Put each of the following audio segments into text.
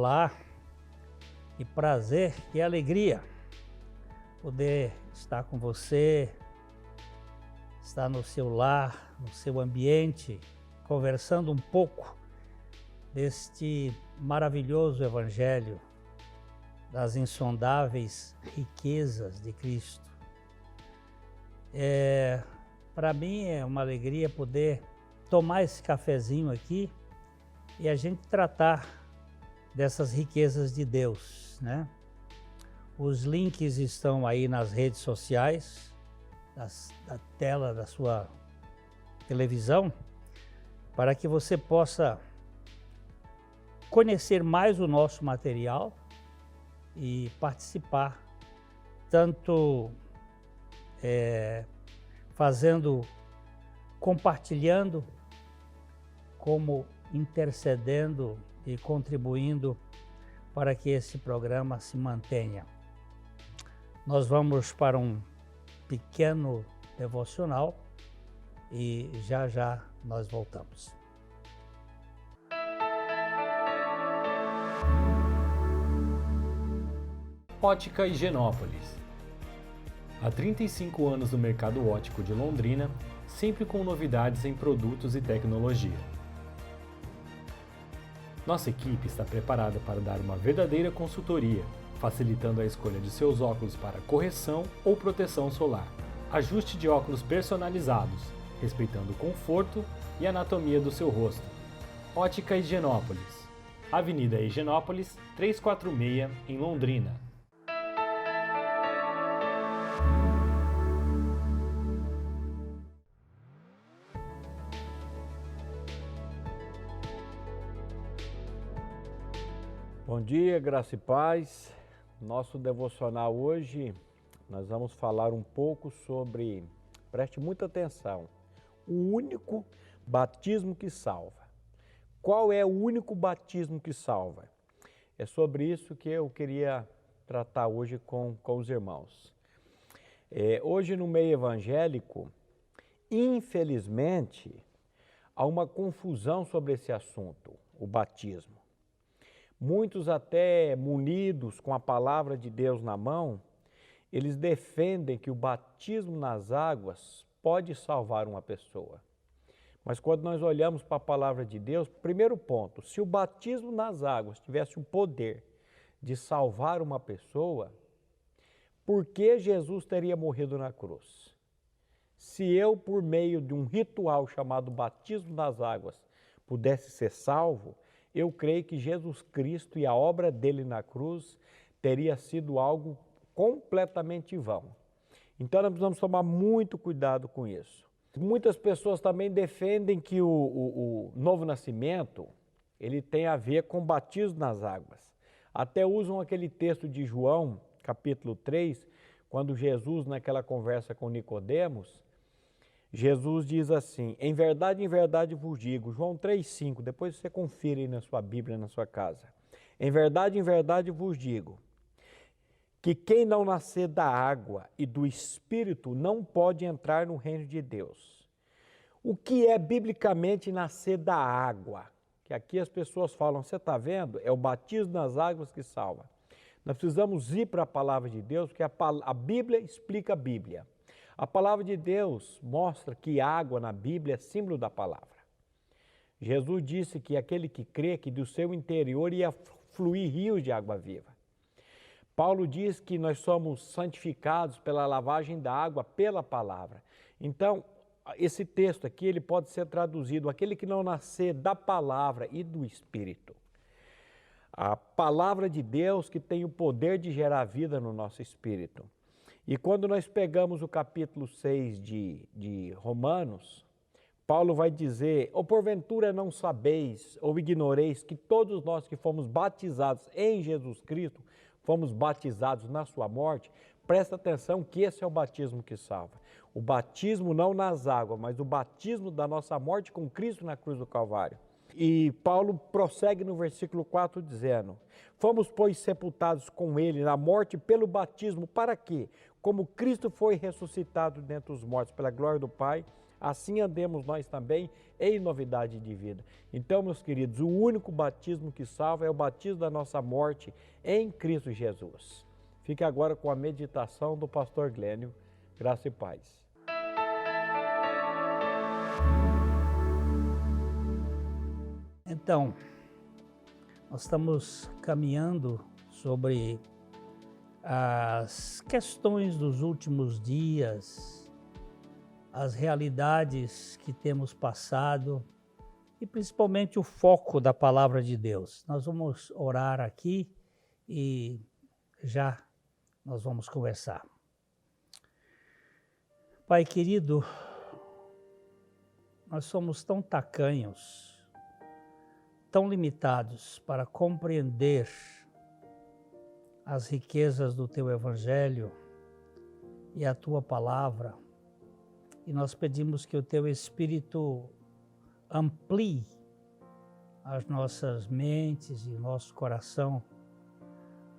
Olá, que prazer, que alegria poder estar com você, estar no seu lar, no seu ambiente, conversando um pouco deste maravilhoso Evangelho, das insondáveis riquezas de Cristo. Para mim é uma alegria poder tomar esse cafezinho aqui e a gente tratar dessas riquezas de Deus, né? Os links estão aí nas redes sociais, da tela da sua televisão, para que você possa conhecer mais o nosso material e participar, tanto compartilhando, como intercedendo e contribuindo para que esse programa se mantenha. Nós vamos para um pequeno devocional e já já nós voltamos. Ótica Higienópolis. Há 35 anos no mercado óptico de Londrina, sempre com novidades em produtos e tecnologia. Nossa equipe está preparada para dar uma verdadeira consultoria, facilitando a escolha de seus óculos para correção ou proteção solar. Ajuste de óculos personalizados, respeitando o conforto e anatomia do seu rosto. Ótica Higienópolis. Avenida Higienópolis, 346, em Londrina. Bom dia, graça e paz. Nosso devocional hoje, nós vamos falar um pouco sobre, preste muita atenção, o único batismo que salva. Qual é o único batismo que salva? É sobre isso que eu queria tratar hoje com os irmãos. Hoje no meio evangélico, infelizmente, há uma confusão sobre esse assunto, o batismo. Muitos até munidos com a palavra de Deus na mão, eles defendem que o batismo nas águas pode salvar uma pessoa. Mas quando nós olhamos para a palavra de Deus, primeiro ponto, se o batismo nas águas tivesse o poder de salvar uma pessoa, por que Jesus teria morrido na cruz? Se eu, por meio de um ritual chamado batismo nas águas, pudesse ser salvo, eu creio que Jesus Cristo e a obra dele na cruz teria sido algo completamente vão. Então nós precisamos tomar muito cuidado com isso. Muitas pessoas também defendem que o novo nascimento, ele tem a ver com batismo nas águas. Até usam aquele texto de João, capítulo 3, quando Jesus, naquela conversa com Nicodemos, Jesus diz assim, em verdade vos digo, João 3,5, depois você confira aí na sua Bíblia, na sua casa. Em verdade vos digo, que quem não nascer da água e do Espírito não pode entrar no reino de Deus. O que é biblicamente nascer da água? Que aqui as pessoas falam, você está vendo? É o batismo nas águas que salva. Nós precisamos ir para a palavra de Deus, porque a Bíblia explica a Bíblia. A palavra de Deus mostra que água na Bíblia é símbolo da palavra. Jesus disse que aquele que crê que do seu interior ia fluir rios de água viva. Paulo diz que nós somos santificados pela lavagem da água pela palavra. Então, esse texto aqui ele pode ser traduzido, aquele que não nascer da palavra e do Espírito. A palavra de Deus que tem o poder de gerar vida no nosso espírito. E quando nós pegamos o capítulo 6 de Romanos, Paulo vai dizer, ou porventura não sabeis ou ignoreis que todos nós que fomos batizados em Jesus Cristo, fomos batizados na sua morte, presta atenção que esse é o batismo que salva. O batismo não nas águas, mas o batismo da nossa morte com Cristo na cruz do Calvário. E Paulo prossegue no versículo 4 dizendo, fomos, pois, sepultados com ele na morte pelo batismo, para quê? Como Cristo foi ressuscitado dentre os mortos pela glória do Pai, assim andemos nós também em novidade de vida. Então, meus queridos, o único batismo que salva é o batismo da nossa morte em Cristo Jesus. Fique agora com a meditação do pastor Glênio. Graça e paz. Então, nós estamos caminhando sobre as questões dos últimos dias, as realidades que temos passado e principalmente o foco da palavra de Deus. Nós vamos orar aqui e já nós vamos conversar. Pai querido, nós somos tão tacanhos, tão limitados para compreender as riquezas do Teu Evangelho e a Tua Palavra. E nós pedimos que o Teu Espírito amplie as nossas mentes e o nosso coração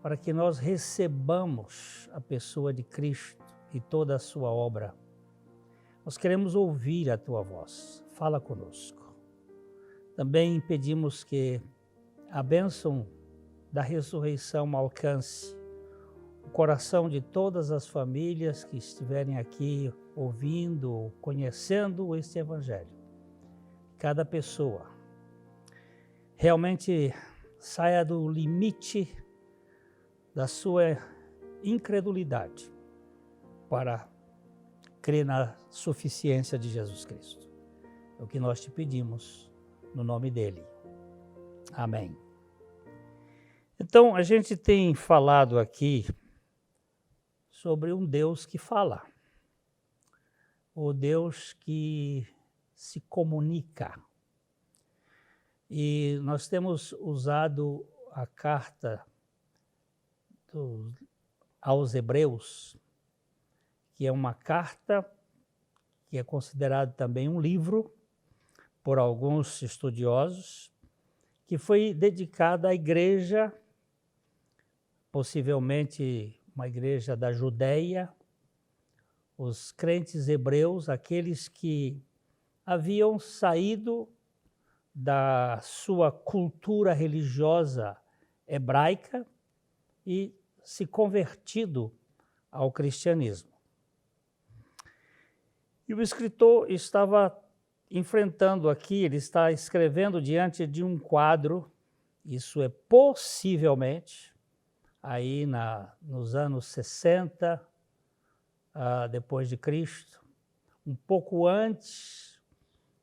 para que nós recebamos a pessoa de Cristo e toda a sua obra. Nós queremos ouvir a Tua voz. Fala conosco. Também pedimos que a bênção da ressurreição alcance o coração de todas as famílias que estiverem aqui ouvindo, conhecendo este Evangelho. Cada pessoa realmente saia do limite da sua incredulidade para crer na suficiência de Jesus Cristo. É o que nós te pedimos no nome dele. Amém. Então, a gente tem falado aqui sobre um Deus que fala, o Deus que se comunica. E nós temos usado a carta aos Hebreus, que é uma carta que é considerada também um livro por alguns estudiosos, que foi dedicada à igreja, possivelmente uma igreja da Judéia, os crentes hebreus, aqueles que haviam saído da sua cultura religiosa hebraica e se convertido ao cristianismo. E o escritor estava enfrentando aqui, ele está escrevendo diante de um quadro, isso é possivelmente, aí nos anos 60, depois de Cristo, um pouco antes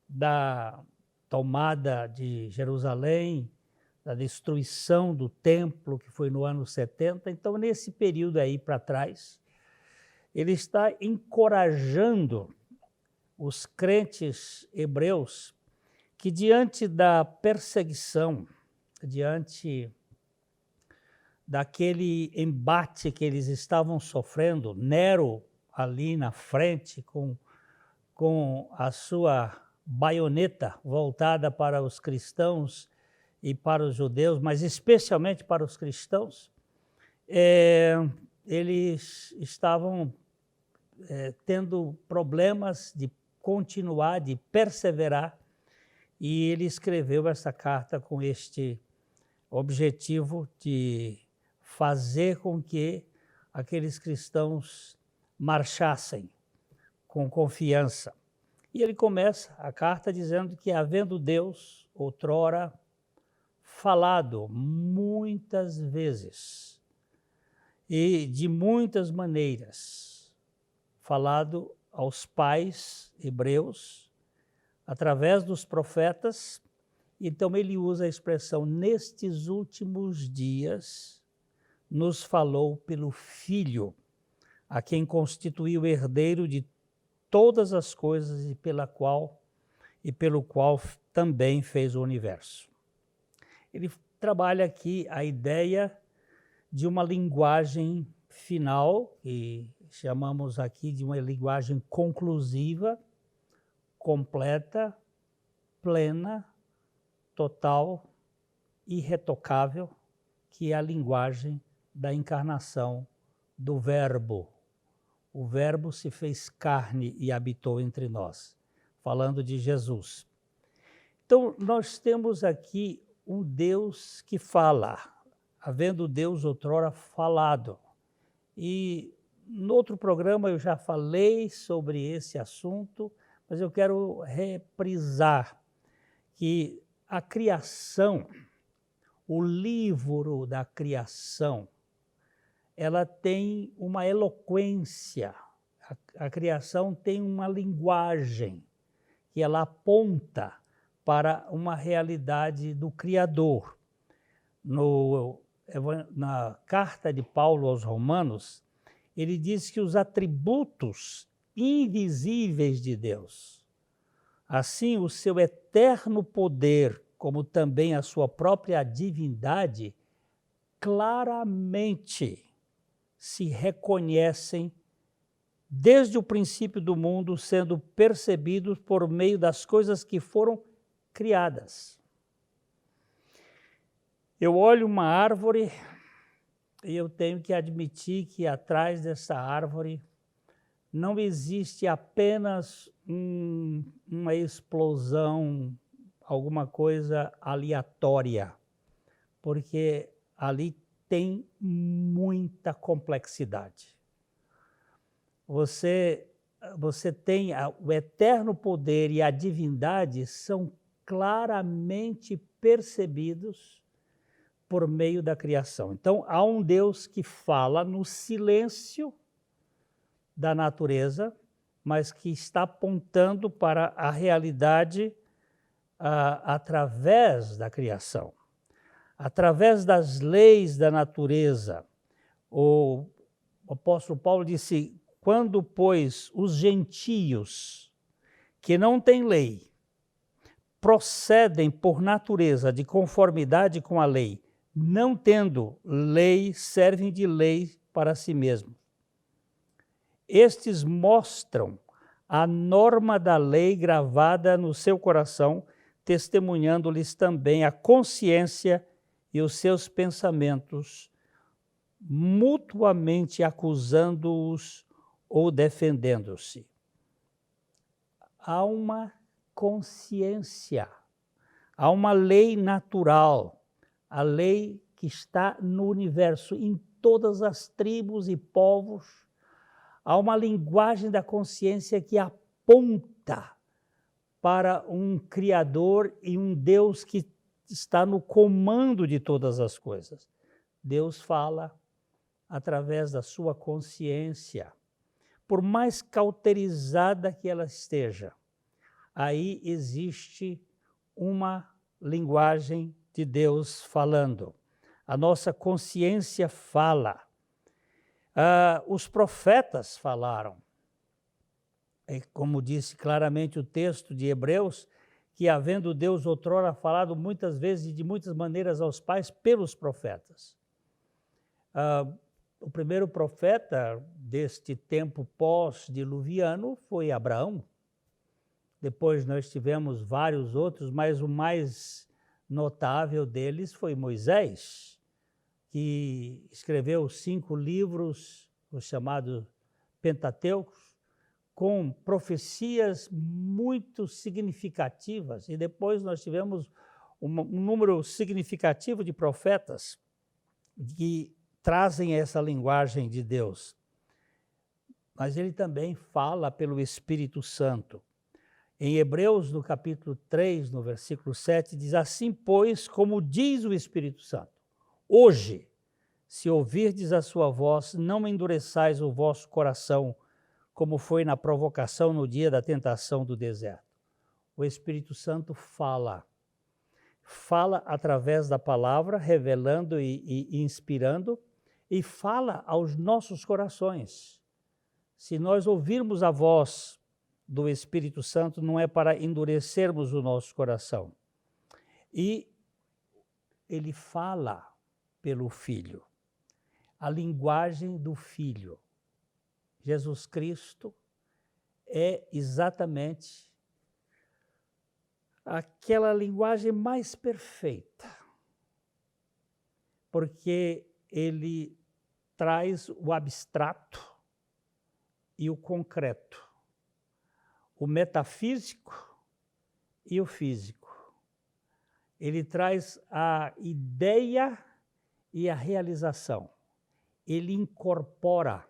da tomada de Jerusalém, da destruição do templo, que foi no ano 70. Então, nesse período aí para trás, ele está encorajando os crentes hebreus que, diante da perseguição, diante daquele embate que eles estavam sofrendo, Nero ali na frente com a sua baioneta voltada para os cristãos e para os judeus, mas especialmente para os cristãos, eles estavam tendo problemas de continuar, de perseverar, e ele escreveu essa carta com este objetivo de fazer com que aqueles cristãos marchassem com confiança. E ele começa a carta dizendo que, havendo Deus outrora falado muitas vezes e de muitas maneiras, falado aos pais hebreus, através dos profetas, então ele usa a expressão, nestes últimos dias, nos falou pelo Filho, a quem constituiu herdeiro de todas as coisas e pelo qual também fez o universo. Ele trabalha aqui a ideia de uma linguagem final, que chamamos aqui de uma linguagem conclusiva, completa, plena, total, irretocável, que é a linguagem da encarnação do Verbo. O Verbo se fez carne e habitou entre nós. falando de Jesus. Então, nós temos aqui um Deus que fala, havendo Deus outrora falado. E no outro programa eu já falei sobre esse assunto, mas eu quero reprisar que a criação, o livro da criação, ela tem uma eloquência, a criação tem uma linguagem que ela aponta para uma realidade do Criador. Na carta de Paulo aos Romanos, ele diz que os atributos invisíveis de Deus, assim o seu eterno poder, como também a sua própria divindade, claramente se reconhecem desde o princípio do mundo, sendo percebidos por meio das coisas que foram criadas. Eu olho uma árvore e eu tenho que admitir que atrás dessa árvore não existe apenas uma explosão, alguma coisa aleatória, porque ali tem muita complexidade. Você tem o eterno poder e a divindade são claramente percebidos por meio da criação. Então, há um Deus que fala no silêncio da natureza, mas que está apontando para a realidade através da criação. Através das leis da natureza. O apóstolo Paulo disse: quando, pois, os gentios, que não têm lei, procedem por natureza de conformidade com a lei, não tendo lei, servem de lei para si mesmos. Estes mostram a norma da lei gravada no seu coração, testemunhando-lhes também a consciência e os seus pensamentos, mutuamente acusando-os ou defendendo-se. Há uma consciência, há uma lei natural, a lei que está no universo, em todas as tribos e povos. Há uma linguagem da consciência que aponta para um Criador e um Deus que está no comando de todas as coisas. Deus fala através da sua consciência. Por mais cauterizada que ela esteja, aí existe uma linguagem de Deus falando. A nossa consciência fala. Os profetas falaram. Como disse claramente o texto de Hebreus, que havendo Deus outrora falado muitas vezes e de muitas maneiras aos pais pelos profetas. O primeiro profeta deste tempo pós-diluviano foi Abraão. Depois nós tivemos vários outros, mas o mais notável deles foi Moisés, que escreveu 5 livros, os chamados Pentateucos, com profecias muito significativas. E depois nós tivemos um número significativo de profetas que trazem essa linguagem de Deus. Mas ele também fala pelo Espírito Santo. Em Hebreus, no capítulo 3, no versículo 7, diz: assim, pois, como diz o Espírito Santo, hoje, se ouvirdes a sua voz, não endureçais o vosso coração, como foi na provocação no dia da tentação do deserto. O Espírito Santo fala através da palavra, revelando e inspirando, e fala aos nossos corações. Se nós ouvirmos a voz do Espírito Santo, não é para endurecermos o nosso coração. E ele fala pelo Filho, a linguagem do Filho. Jesus Cristo é exatamente aquela linguagem mais perfeita, porque ele traz o abstrato e o concreto. o metafísico e o físico. Ele traz a ideia e a realização. Ele incorpora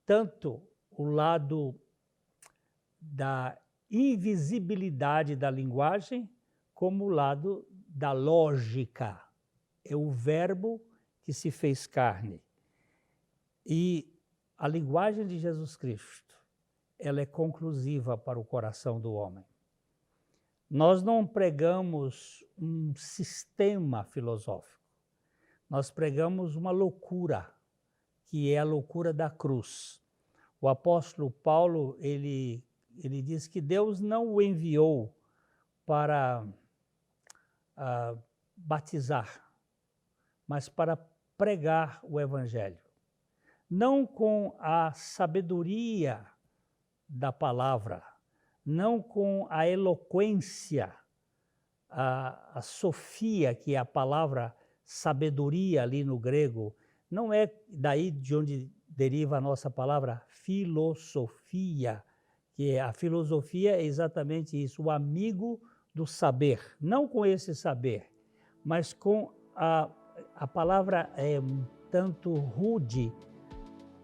tanto o lado da invisibilidade da linguagem, como o lado da lógica. É o verbo que se fez carne. E a linguagem de Jesus Cristo, ela é conclusiva para o coração do homem. Nós não pregamos um sistema filosófico. Nós pregamos uma loucura, que é a loucura da cruz. O apóstolo Paulo, ele diz que Deus não o enviou para batizar, mas para pregar o evangelho. Não com a sabedoria da palavra, não com a eloquência, a sofia, que é a palavra sabedoria ali no grego, não é daí de onde deriva a nossa palavra filosofia, que a filosofia é exatamente isso, o amigo do saber, não com esse saber, mas com a palavra um tanto rude,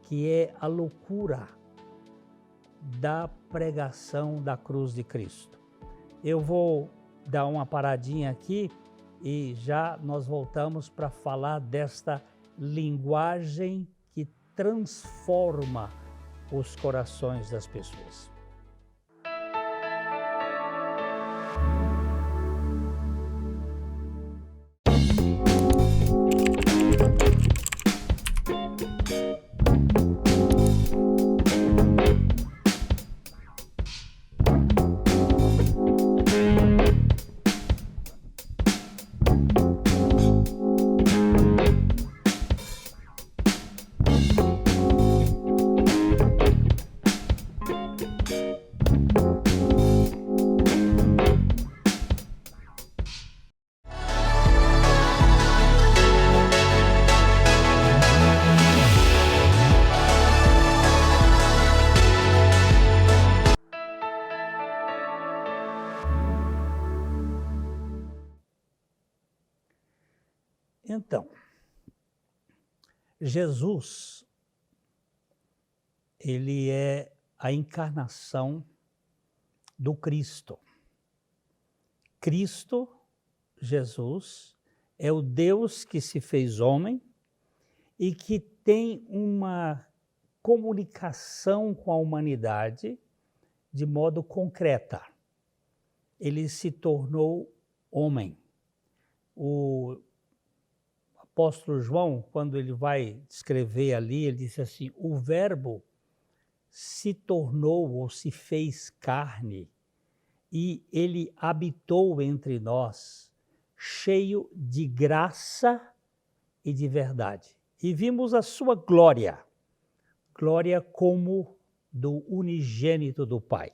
que é a loucura da pregação da cruz de Cristo. Eu vou dar uma paradinha aqui e já nós voltamos para falar desta linguagem que transforma os corações das pessoas. Então, Jesus, ele é a encarnação do Cristo. Cristo, Jesus, é o Deus que se fez homem e que tem uma comunicação com a humanidade de modo concreta. Ele se tornou homem. O apóstolo João, quando ele vai escrever ali, ele disse assim, o verbo se tornou ou se fez carne e ele habitou entre nós, cheio de graça e de verdade. E vimos a sua glória, glória como do unigênito do Pai.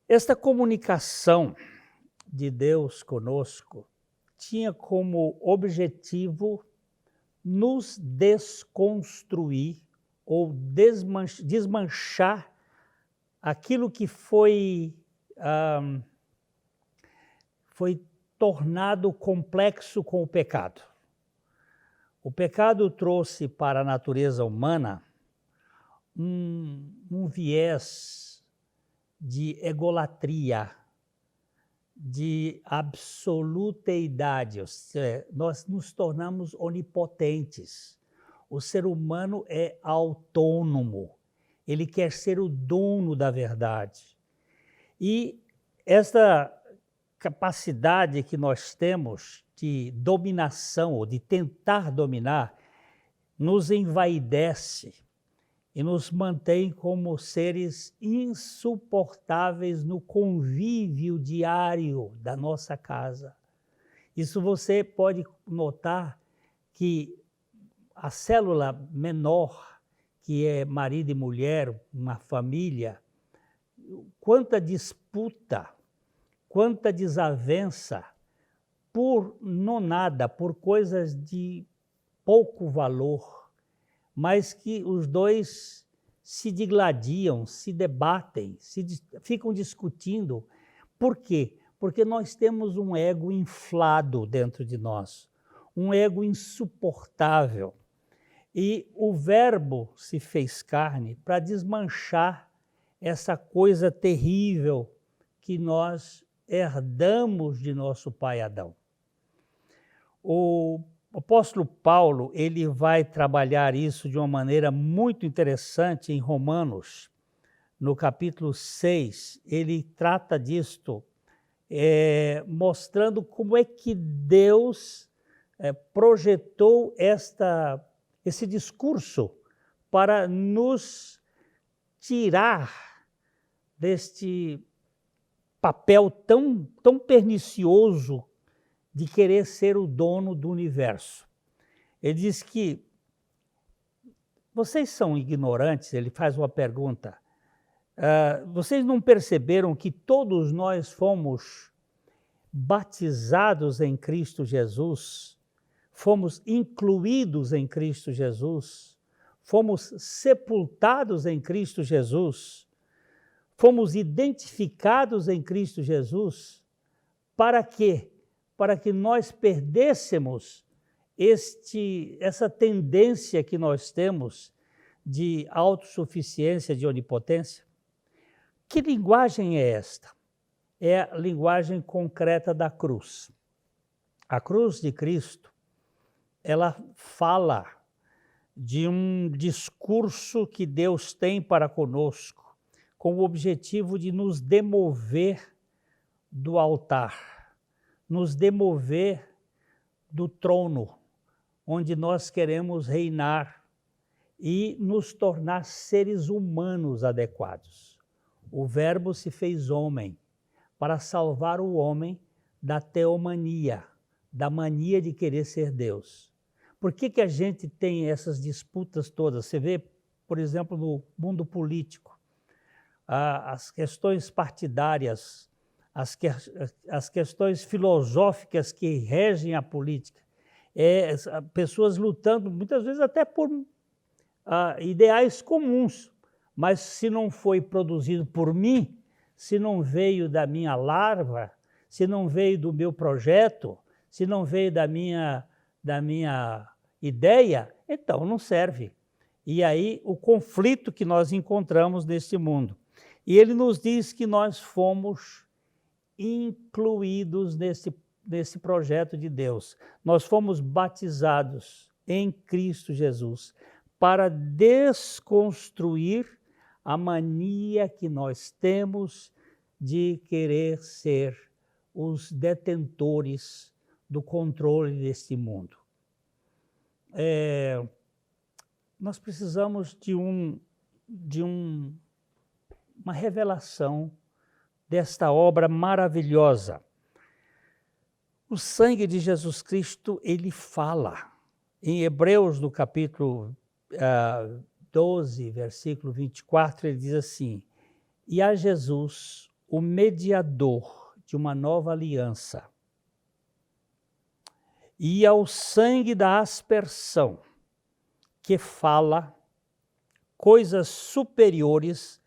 Esta comunicação de Deus conosco tinha como objetivo nos desconstruir ou desmanchar aquilo que foi tornado complexo com o pecado. O pecado trouxe para a natureza humana um viés de egolatria, de absoluteidade, ou seja, nós nos tornamos onipotentes. O ser humano é autônomo, ele quer ser o dono da verdade. E esta capacidade que nós temos de dominação, ou de tentar dominar, nos envaidece e nos mantém como seres insuportáveis no convívio diário da nossa casa. Isso você pode notar que a célula menor, que é marido e mulher, uma família, quanta disputa, quanta desavença por nonada, por coisas de pouco valor, mas que os dois se digladiam, se debatem, ficam discutindo. Por quê? Porque nós temos um ego inflado dentro de nós, um ego insuportável. E o Verbo se fez carne para desmanchar essa coisa terrível que nós herdamos de nosso pai Adão. O apóstolo Paulo, ele vai trabalhar isso de uma maneira muito interessante em Romanos, no capítulo 6. Ele trata disto, mostrando como é que Deus projetou esse discurso para nos tirar deste papel tão pernicioso de querer ser o dono do universo. Ele diz que vocês são ignorantes, ele faz uma pergunta. Vocês não perceberam que todos nós fomos batizados em Cristo Jesus, fomos incluídos em Cristo Jesus, fomos sepultados em Cristo Jesus, fomos identificados em Cristo Jesus, para quê? Para que nós perdêssemos essa tendência que nós temos de autossuficiência, de onipotência. Que linguagem é esta? É a linguagem concreta da cruz. A cruz de Cristo, ela fala de um discurso que Deus tem para conosco, com o objetivo de nos demover do altar, nos demover do trono, onde nós queremos reinar e nos tornar seres humanos adequados. O Verbo se fez homem para salvar o homem da teomania, da mania de querer ser Deus. Por que a gente tem essas disputas todas? Você vê, por exemplo, no mundo político, as questões partidárias, as questões filosóficas que regem a política, pessoas lutando, muitas vezes até por ideais comuns, mas se não foi produzido por mim, se não veio da minha larva, se não veio do meu projeto, se não veio da minha ideia, então não serve. E aí o conflito que nós encontramos neste mundo. E ele nos diz que nós fomos incluídos nesse projeto de Deus. Nós fomos batizados em Cristo Jesus para desconstruir a mania que nós temos de querer ser os detentores do controle deste mundo. Nós precisamos de uma revelação desta obra maravilhosa. O sangue de Jesus Cristo, ele fala. Em Hebreus, no capítulo 12, versículo 24, ele diz assim: e a Jesus, o mediador de uma nova aliança, e ao sangue da aspersão, que fala coisas superiores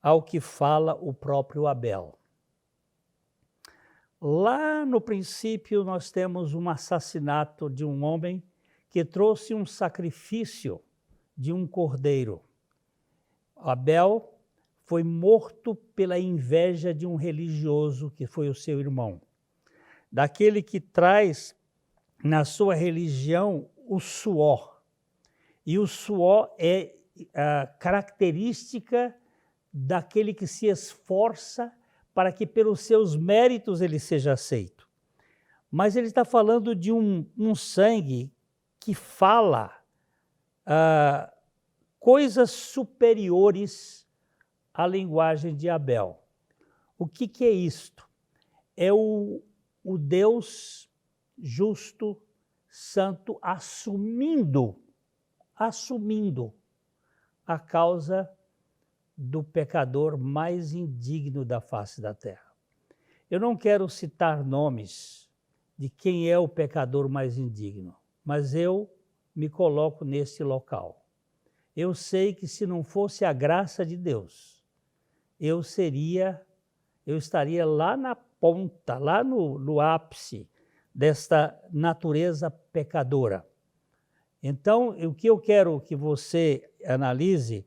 ao que fala o próprio Abel. Lá no princípio nós temos um assassinato de um homem que trouxe um sacrifício de um cordeiro. Abel foi morto pela inveja de um religioso que foi o seu irmão. Daquele que traz na sua religião o suor. E o suor é a característica daquele que se esforça para que pelos seus méritos ele seja aceito. Mas ele está falando de um sangue que fala coisas superiores à linguagem de Abel. O que é isto? É o Deus justo, santo, assumindo a causa do pecador mais indigno da face da terra. Eu não quero citar nomes de quem é o pecador mais indigno, mas eu me coloco nesse local. Eu sei que se não fosse a graça de Deus, eu estaria lá na ponta, lá no ápice desta natureza pecadora. Então, o que eu quero que você analise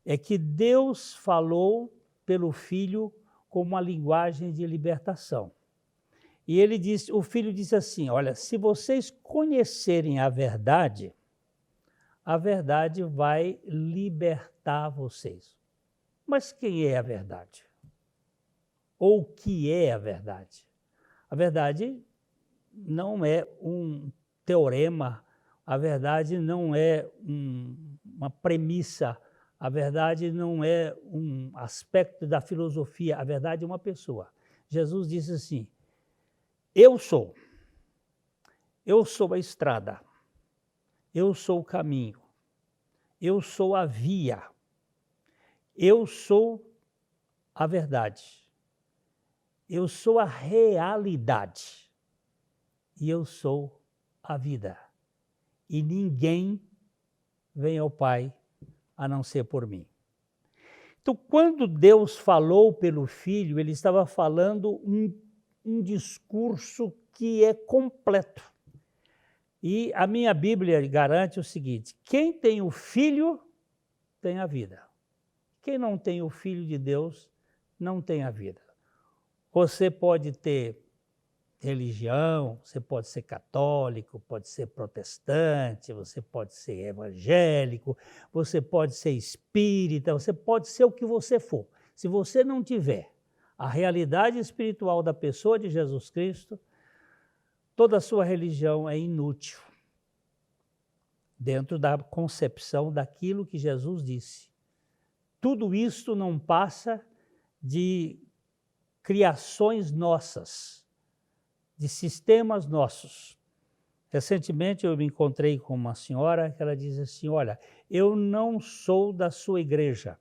é que Deus falou pelo Filho com uma linguagem de libertação. E o Filho disse assim, olha, se vocês conhecerem a verdade vai libertar vocês. Mas quem é a verdade? Ou o que é a verdade? A verdade não é um teorema, a verdade não é uma premissa, a verdade não é um aspecto da filosofia, a verdade é uma pessoa. Jesus disse assim, eu sou a estrada, eu sou o caminho, eu sou a via, eu sou a verdade, eu sou a realidade e eu sou a vida. E ninguém vem ao Pai a não ser por mim. Então, quando Deus falou pelo Filho, ele estava falando um discurso que é completo. E a minha Bíblia garante o seguinte, quem tem o Filho tem a vida. Quem não tem o Filho de Deus não tem a vida. Você pode ter religião, você pode ser católico, pode ser protestante, você pode ser evangélico, você pode ser espírita, você pode ser o que você for. Se você não tiver a realidade espiritual da pessoa de Jesus Cristo, toda a sua religião é inútil, dentro da concepção daquilo que Jesus disse. Tudo isto não passa de criações nossas, de sistemas nossos. Recentemente eu me encontrei com uma senhora que ela diz assim, olha, eu não sou da sua igreja,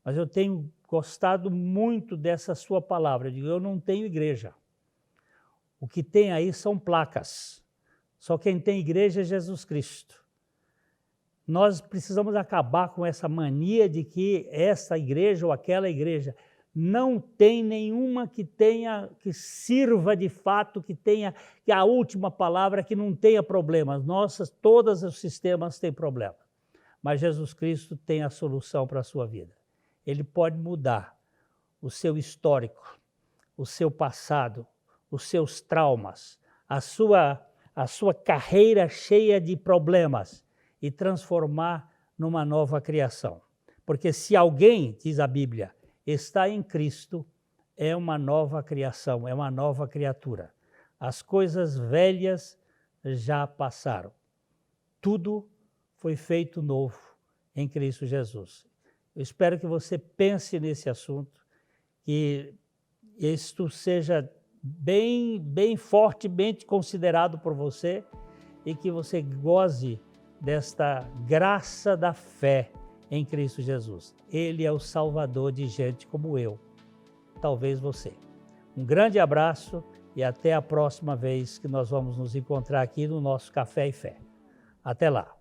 mas eu tenho gostado muito dessa sua palavra. Eu digo, eu não tenho igreja. O que tem aí são placas. Só quem tem igreja é Jesus Cristo. Nós precisamos acabar com essa mania de que essa igreja ou aquela igreja não tem nenhuma que sirva de fato, que a última palavra, que não tenha problemas. Todos os sistemas têm problema. Mas Jesus Cristo tem a solução para a sua vida. Ele pode mudar o seu histórico, o seu passado, os seus traumas, a sua carreira cheia de problemas e transformar numa nova criação. Porque se alguém, diz a Bíblia, está em Cristo, é uma nova criação, é uma nova criatura. As coisas velhas já passaram. Tudo foi feito novo em Cristo Jesus. Eu espero que você pense nesse assunto, que isto seja bem fortemente considerado por você e que você goze desta graça da fé em Cristo Jesus. Ele é o Salvador de gente como eu, talvez você. Um grande abraço e até a próxima vez que nós vamos nos encontrar aqui no nosso Café e Fé. Até lá.